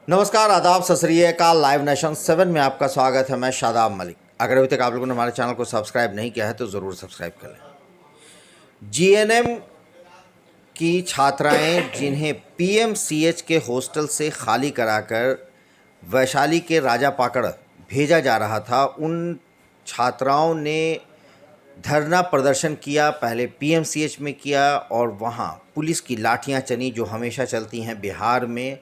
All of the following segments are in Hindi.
नमस्कार, आदाब, सत श्री अकाल। लाइव नेशन 7 में आपका स्वागत है। मैं शादाब मलिक। अगर अभी तक आप लोगों ने हमारे चैनल को सब्सक्राइब नहीं किया है तो ज़रूर सब्सक्राइब कर लें। जीएनएम की छात्राएं जिन्हें पीएमसीएच के हॉस्टल से खाली कराकर वैशाली के राजा पाकड़ भेजा जा रहा था, उन छात्राओं ने धरना प्रदर्शन किया। पहले पीएमसीएच में किया और वहाँ पुलिस की लाठियाँ चली, जो हमेशा चलती हैं बिहार में,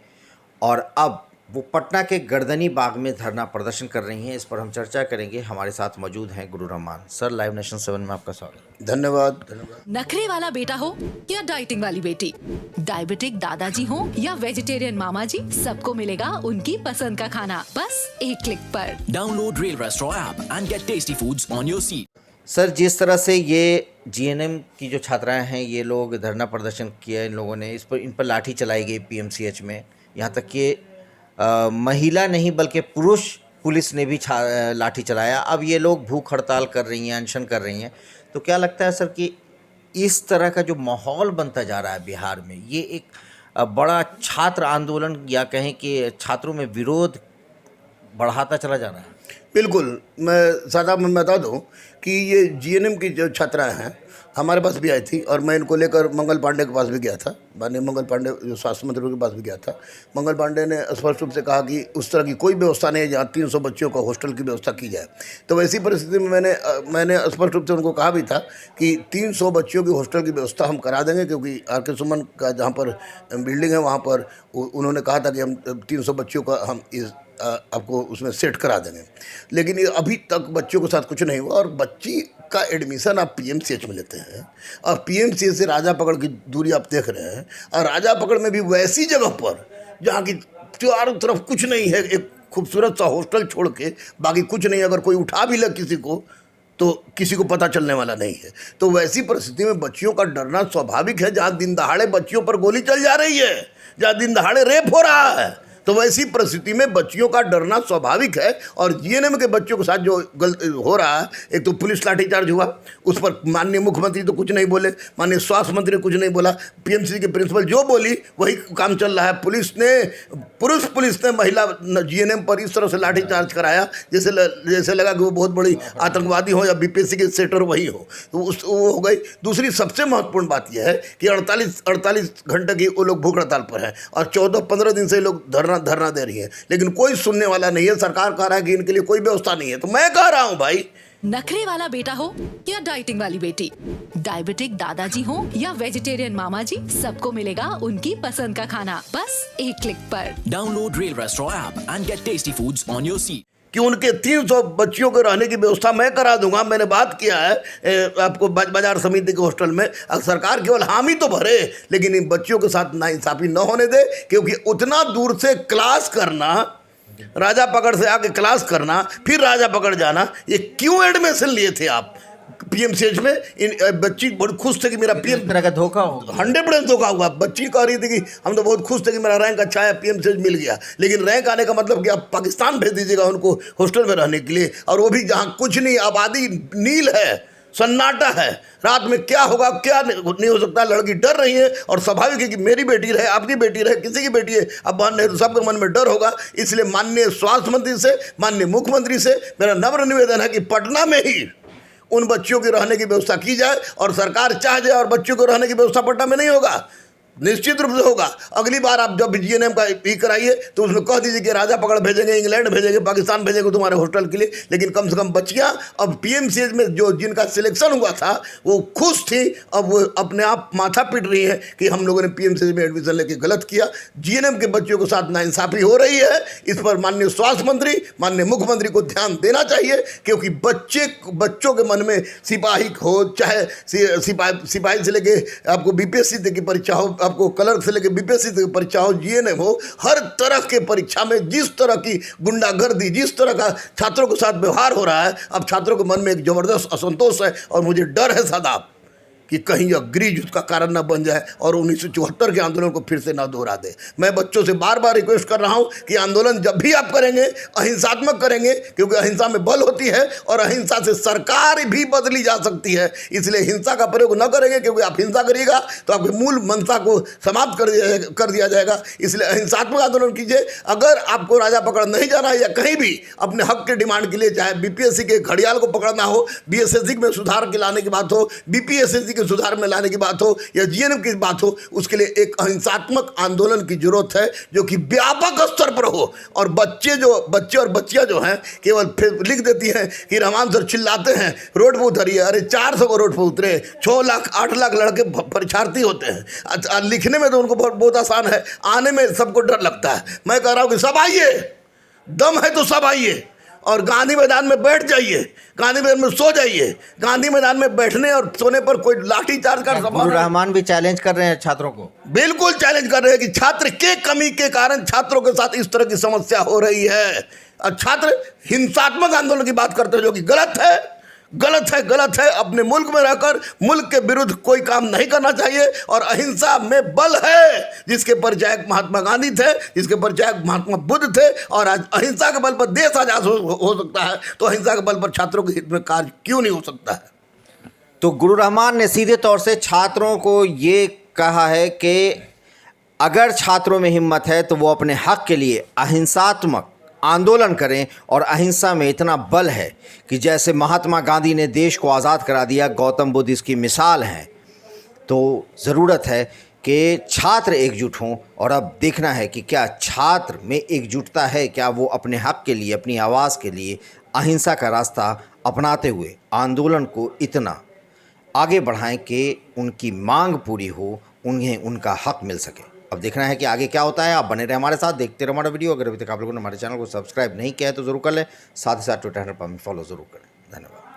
और अब वो पटना के गर्दनी बाग में धरना प्रदर्शन कर रही हैं। इस पर हम चर्चा करेंगे। हमारे साथ मौजूद हैं गुरु रहमान सर। लाइव नेशन 7 में आपका स्वागत। धन्यवाद। नखरे वाला बेटा हो या डाइटिंग वाली बेटी, डायबिटिक दादाजी हो या वेजिटेरियन मामा जी, सबको मिलेगा उनकी पसंद का खाना बस एक क्लिक पर। Download Rail Restaurant app and get tasty foods on your seat. Sir, जिस तरह से ये जीएनएम की जो छात्राएं हैं, ये लोग धरना प्रदर्शन किया इन लोगों ने, इन पर लाठी चलाई गई पीएमसीएच में। यहाँ तक कि महिला नहीं बल्कि पुरुष पुलिस ने भी लाठी चलाया। अब ये लोग भूख हड़ताल कर रही हैं, अनशन कर रही हैं। तो क्या लगता है सर कि इस तरह का जो माहौल बनता जा रहा है बिहार में, ये एक बड़ा छात्र आंदोलन या कहें कि छात्रों में विरोध बढ़ाता चला जा रहा है? बिल्कुल, मैं सादा में बता दूं कि ये जीएनएम की जो छात्राएं हैं हमारे पास भी आई थी और मैं इनको लेकर मंगल पांडे के पास भी गया था। माननीय मंगल पांडे जो स्वास्थ्य मंत्री के पास भी गया था। मंगल पांडे ने स्पष्ट रूप से कहा कि उस तरह की कोई व्यवस्था नहीं है जहाँ 300 बच्चों का हॉस्टल की व्यवस्था की जाए। तो वैसी परिस्थिति में मैंने स्पष्ट रूप से उनको कहा भी था कि 300 बच्चों की हॉस्टल की व्यवस्था हम करा देंगे, क्योंकि आर के सुमन का जहाँ पर बिल्डिंग है वहाँ पर उन्होंने कहा था कि हम 300 बच्चों का हम इस आपको उसमें सेट करा देंगे। लेकिन ये अभी तक बच्चों के साथ कुछ नहीं हुआ और बच्ची का एडमिशन आप पीएमसीएच में लेते हैं और पीएमसीएच से राजा पकड़ की दूरी आप देख रहे हैं, और राजा पकड़ में भी वैसी जगह पर जहाँ की चारों तरफ कुछ नहीं है, एक खूबसूरत सा हॉस्टल छोड़ के बाकी कुछ नहीं। अगर कोई उठा भी लग किसी को तो किसी को पता चलने वाला नहीं है। तो वैसी परिस्थिति में बच्चियों का डरना स्वाभाविक है। जहाँ दिन दहाड़े बच्चियों पर गोली चल जा रही है, जहाँ दिन दहाड़े रेप हो रहा है, तो वैसी परिस्थिति में बच्चियों का डरना स्वाभाविक है। और जीएनएम के बच्चों के साथ जो गलत हो रहा है, एक तो पुलिस लाठीचार्ज हुआ, उस पर माननीय मुख्यमंत्री तो कुछ नहीं बोले, माननीय स्वास्थ्य मंत्री ने कुछ नहीं बोला, पीएमसी के प्रिंसिपल जो बोली वही काम चल रहा है। पुलिस ने महिला जीएनएम पर इस तरह से लाठीचार्ज कराया जैसे लगा कि वो बहुत बड़ी आतंकवादी हो या बीपीएससी के सेटर वही हो। तो वो हो गई। दूसरी सबसे महत्वपूर्ण बात यह है कि 48 घंटे की वो लोग भूख हड़ताल पर है और 14-15 दिन से लोग धरना दे रही है, लेकिन कोई सुनने वाला नहीं है। सरकार कह रहा है कि इनके लिए कोई व्यवस्था नहीं है। तो मैं कह रहा हूं भाई, नखरे वाला बेटा हो या डाइटिंग वाली बेटी, डायबिटिक दादाजी हो या वेजिटेरियन मामा जी, सबको मिलेगा उनकी पसंद का खाना बस एक क्लिक पर। Download Rail Restaurant app and get tasty foods on your seat. कि उनके 300 बच्चियों के रहने की व्यवस्था मैं करा दूंगा। मैंने बात किया है आपको बाजार समिति के हॉस्टल में। सरकार केवल हामी तो भरे, लेकिन इन बच्चियों के साथ नाइंसाफी न होने दे, क्योंकि उतना दूर से क्लास करना, राजा पकड़ से आके क्लास करना, फिर राजा पकड़ जाना, ये क्यों एडमिशन लिए थे आप पीएमसीएच में? इन बच्ची बहुत खुश थे कि मेरा पीएम तरह का धोखा हो, 100% धोखा हुआ। बच्ची कह रही थी कि हम तो बहुत खुश थे कि मेरा रैंक अच्छा है, पीएमसीएच मिल गया। लेकिन रैंक आने का मतलब कि आप पाकिस्तान भेज दीजिएगा उनको हॉस्टल में रहने के लिए, और वो भी जहाँ कुछ नहीं, आबादी नील है, सन्नाटा है। रात में क्या होगा क्या नहीं हो सकता। लड़की डर रही है और स्वाभाविक है कि मेरी बेटी रहे, आपकी बेटी रहे, किसी की बेटी है, अब बहन नहीं तो सबके मन में डर होगा। इसलिए माननीय स्वास्थ्य मंत्री से, माननीय मुख्यमंत्री से मेरा नम्र निवेदन है कि पटना में ही उन बच्चियों के रहने की व्यवस्था की जाए, और सरकार चाह जाए और बच्चों को रहने की व्यवस्था पटना में नहीं होगा, निश्चित रूप से होगा। अगली बार आप जब जीएनएम का ई कराइए तो उसमें कह दीजिए कि राजा पकड़ भेजेंगे, इंग्लैंड भेजेंगे, पाकिस्तान भेजेंगे तुम्हारे हॉस्टल के लिए। लेकिन कम से कम बच्चियां अब पीएमसीएच में जो जिनका सिलेक्शन हुआ था वो खुश थी, अब वो अपने आप माथा पीट रही है कि हम लोगों ने पीएमसीएच में एडमिशन लेके गलत किया। जीएनएम के बच्चों के साथ नाइंसाफी हो रही है। इस पर माननीय स्वास्थ्य मंत्री, माननीय मुख्यमंत्री को ध्यान देना चाहिए, क्योंकि बच्चों के मन में सिपाही हो, चाहे सिपाही से लेके आपको बीपीएससी की परीक्षा हो, आपको क्लर्क से लेकर बीपीएससी तक परीक्षा हो, जीएनएम हो, हर तरह के परीक्षा में जिस तरह की गुंडागर्दी, जिस तरह का छात्रों के साथ व्यवहार हो रहा है, अब छात्रों के मन में एक जबरदस्त असंतोष है। और मुझे डर है सादाब कि कहीं यह गृह युद्ध का कारण न बन जाए और 1974 के आंदोलन को फिर से न दोहरा दे। मैं बच्चों से बार बार रिक्वेस्ट कर रहा हूं कि आंदोलन जब भी आप करेंगे अहिंसात्मक करेंगे, क्योंकि अहिंसा में बल होती है और अहिंसा से सरकार भी बदली जा सकती है। इसलिए हिंसा का प्रयोग न करेंगे, क्योंकि आप हिंसा करिएगा तो आपके मूल मंशा को समाप्त कर दिया जाएगा। इसलिए अहिंसात्मक आंदोलन कीजिए। अगर आपको राजा पकड़ नहीं जाना है या कहीं भी अपने हक के डिमांड के लिए, चाहे बीपीएससी के घड़ियाल को पकड़ना हो, बीएसएससी में सुधार के लाने की बात हो, बीपीएससी के सुधार में लाने की बात हो या जीएनएम की बात हो, उसके लिए एक अहिंसात्मक आंदोलन की जरूरत है जो कि व्यापक स्तर पर हो। और बच्चे और बच्चियां जो हैं केवल लिख देती हैं कि रहमान सर चिल्लाते हैं रोड पर उतरिए। अरे 400 को रोड पर उतरे, 6 लाख 8 लाख लड़के परीक्षार्थी होते हैं। लिखने में तो उनको बहुत आसान है, आने में सबको डर लगता है। मैं कह रहा हूं कि सब आइए, दम है तो सब आइए और गांधी मैदान में बैठ जाइए, गांधी मैदान में सो जाइए। गांधी मैदान में बैठने और सोने पर कोई लाठी चार्ज कर गुरु रहमान भी चैलेंज कर रहे हैं छात्रों को, बिल्कुल चैलेंज कर रहे हैं कि छात्र के कमी के कारण छात्रों के साथ इस तरह की समस्या हो रही है। और छात्र हिंसात्मक आंदोलन की बात करते हैं, जो कि गलत है। अपने मुल्क में रहकर मुल्क के विरुद्ध कोई काम नहीं करना चाहिए। और अहिंसा में बल है, जिसके परिचायक महात्मा गांधी थे, जिसके परिचायक महात्मा बुद्ध थे। और आज अहिंसा के बल पर देश आजाद हो सकता है, तो अहिंसा के बल पर छात्रों के हित में कार्य क्यों नहीं हो सकता है। तो गुरु रहमान ने सीधे तौर से छात्रों को ये कहा है कि अगर छात्रों में हिम्मत है तो वो अपने हक के लिए अहिंसात्मक आंदोलन करें। और अहिंसा में इतना बल है कि जैसे महात्मा गांधी ने देश को आज़ाद करा दिया, गौतम बुद्ध इसकी मिसाल हैं। तो ज़रूरत है कि छात्र एकजुट हों। और अब देखना है कि क्या छात्र में एकजुटता है, क्या वो अपने हक के लिए, अपनी आवाज़ के लिए अहिंसा का रास्ता अपनाते हुए आंदोलन को इतना आगे बढ़ाएं कि उनकी मांग पूरी हो, उन्हें उनका हक मिल सके। अब देखना है कि आगे क्या होता है। आप बने रहे हमारे साथ, देखते रहो हमारा वीडियो। अगर अभी तक आप लोगों ने हमारे चैनल को सब्सक्राइब नहीं किया है तो ज़रूर कर लें, साथ ही साथ ट्विटर पर फॉलो ज़रूर करें। धन्यवाद।